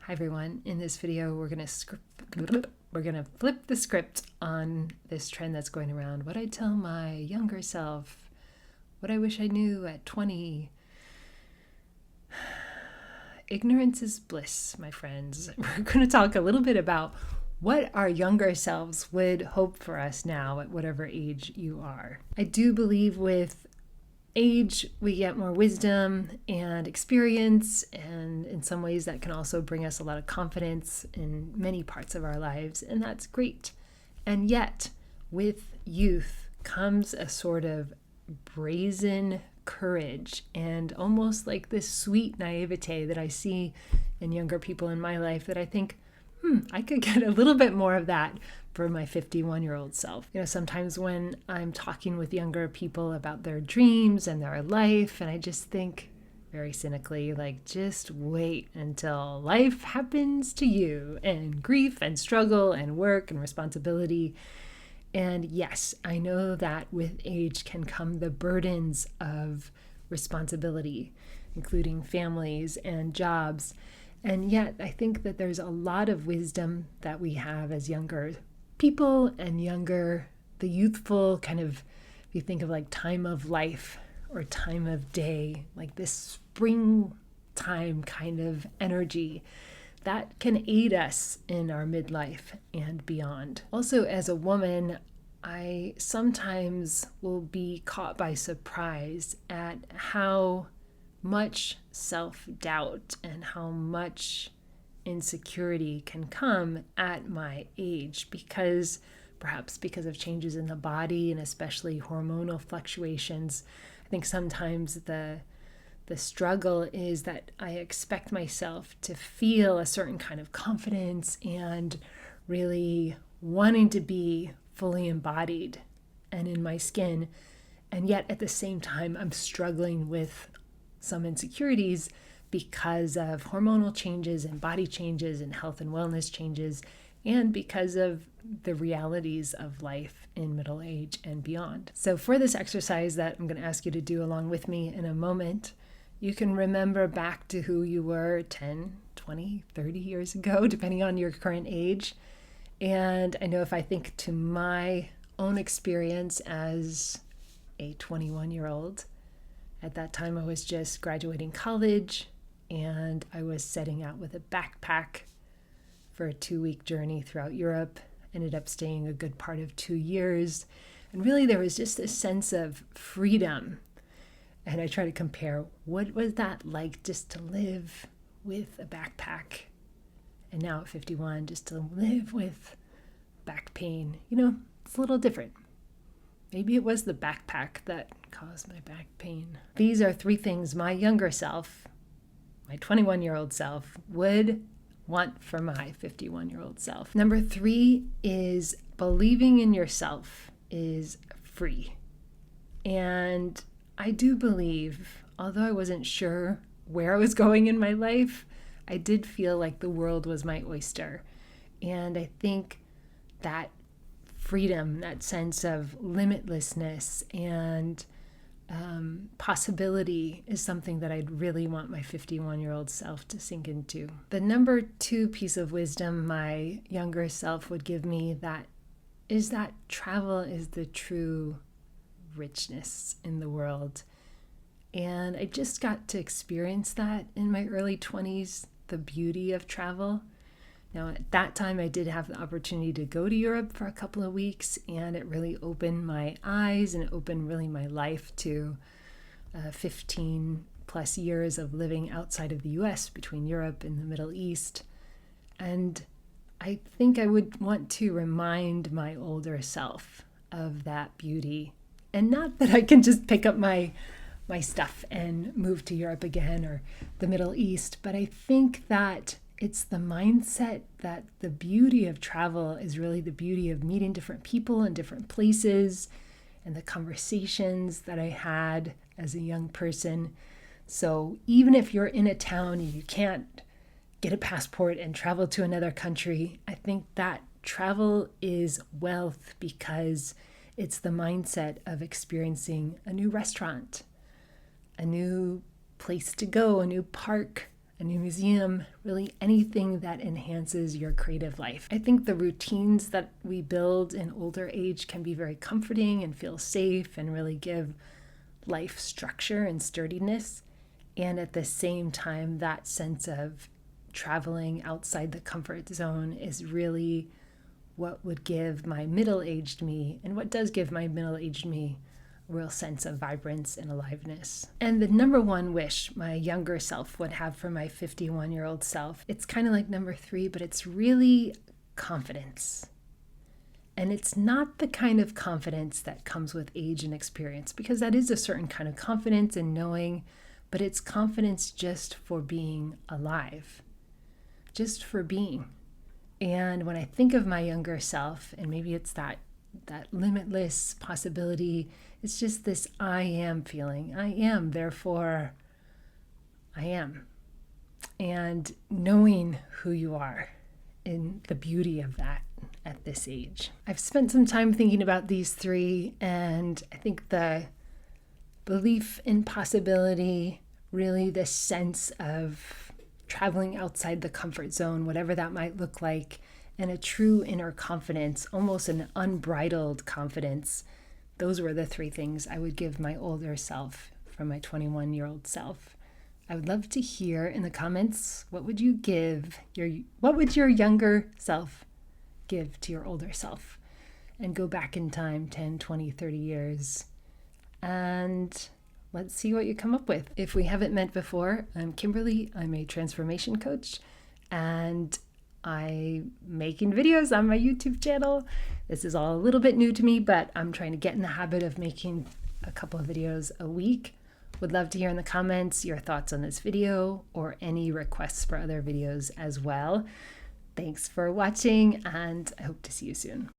Hi everyone. In this video, we're gonna flip the script on this trend that's going around. What I tell my younger self, what I wish I knew at 20. Ignorance is bliss, my friends. We're going to talk a little bit about what our younger selves would hope for us now at whatever age you are. I do believe with age, we get more wisdom and experience, and in some ways that can also bring us a lot of confidence in many parts of our lives, and that's great. And yet, with youth comes a sort of brazen courage and almost like this sweet naivete that I see in younger people in my life that I think, I could get a little bit more of that for my 51-year-old self. Sometimes when I'm talking with younger people about their dreams and their life, and I just think very cynically, like, just wait until life happens to you and grief and struggle and work and responsibility. And yes, I know that with age can come the burdens of responsibility, including families and jobs. And yet I think that there's a lot of wisdom that we have as younger people and the youthful kind of, if you think of like time of life or time of day, like this springtime kind of energy that can aid us in our midlife and beyond. Also, as a woman, I sometimes will be caught by surprise at how much self-doubt and how much insecurity can come at my age, perhaps because of changes in the body and especially hormonal fluctuations. I think sometimes the struggle is that I expect myself to feel a certain kind of confidence and really wanting to be fully embodied and in my skin. And yet at the same time, I'm struggling with some insecurities because of hormonal changes and body changes and health and wellness changes, and because of the realities of life in middle age and beyond. So for this exercise that I'm going to ask you to do along with me in a moment, you can remember back to who you were 10, 20, 30 years ago, depending on your current age. And I know if I think to my own experience as a 21-year-old, at that time I was just graduating college and I was setting out with a backpack for a 2-week journey throughout Europe. Ended up staying a good part of 2 years. And really there was just a sense of freedom. And I try to compare, what was that like just to live with a backpack? And now at 51, just to live with back pain. It's a little different. Maybe it was the backpack that caused my back pain. These are 3 things my younger self, my 21-year-old self, would want for my 51-year-old self. Number 3 is believing in yourself is free. And I do believe, although I wasn't sure where I was going in my life, I did feel like the world was my oyster. And I think that freedom, that sense of limitlessness and possibility is something that I'd really want my 51-year-old self to sink into. The number 2 piece of wisdom my younger self would give me that travel is the true richness in the world. And I just got to experience that in my early 20s, the beauty of travel. Now, at that time, I did have the opportunity to go to Europe for a couple of weeks, and it really opened my eyes and it opened really my life to 15 plus years of living outside of the US between Europe and the Middle East. And I think I would want to remind my older self of that beauty. And not that I can just pick up my stuff and move to Europe again or the Middle East, but I think that it's the mindset that the beauty of travel is really the beauty of meeting different people in different places and the conversations that I had as a young person. So even if you're in a town and you can't get a passport and travel to another country, I think that travel is wealth because it's the mindset of experiencing a new restaurant, a new place to go, a new park, a new museum, really anything that enhances your creative life. I think the routines that we build in older age can be very comforting and feel safe and really give life structure and sturdiness. And at the same time, that sense of traveling outside the comfort zone is really what would give my middle-aged me, and what does give my middle-aged me, a real sense of vibrance and aliveness. And the number one wish my younger self would have for my 51-year-old self, it's kind of like number 3, but it's really confidence. And it's not the kind of confidence that comes with age and experience, because that is a certain kind of confidence in knowing, but it's confidence just for being alive, just for being. And when I think of my younger self, and maybe it's that limitless possibility, it's just this I am feeling. I am, therefore I am. And knowing who you are and the beauty of that at this age. I've spent some time thinking about these 3, and I think the belief in possibility, really the sense of traveling outside the comfort zone, whatever that might look like, and a true inner confidence, almost an unbridled confidence. Those were the 3 things I would give my older self from my 21-year-old self. I would love to hear in the comments, what would your younger self give to your older self? And go back in time 10, 20, 30 years. And let's see what you come up with. If we haven't met before, I'm Kimberly. I'm a transformation coach, and I'm making videos on my YouTube channel. This is all a little bit new to me, but I'm trying to get in the habit of making a couple of videos a week. Would love to hear in the comments your thoughts on this video or any requests for other videos as well. Thanks for watching, and I hope to see you soon.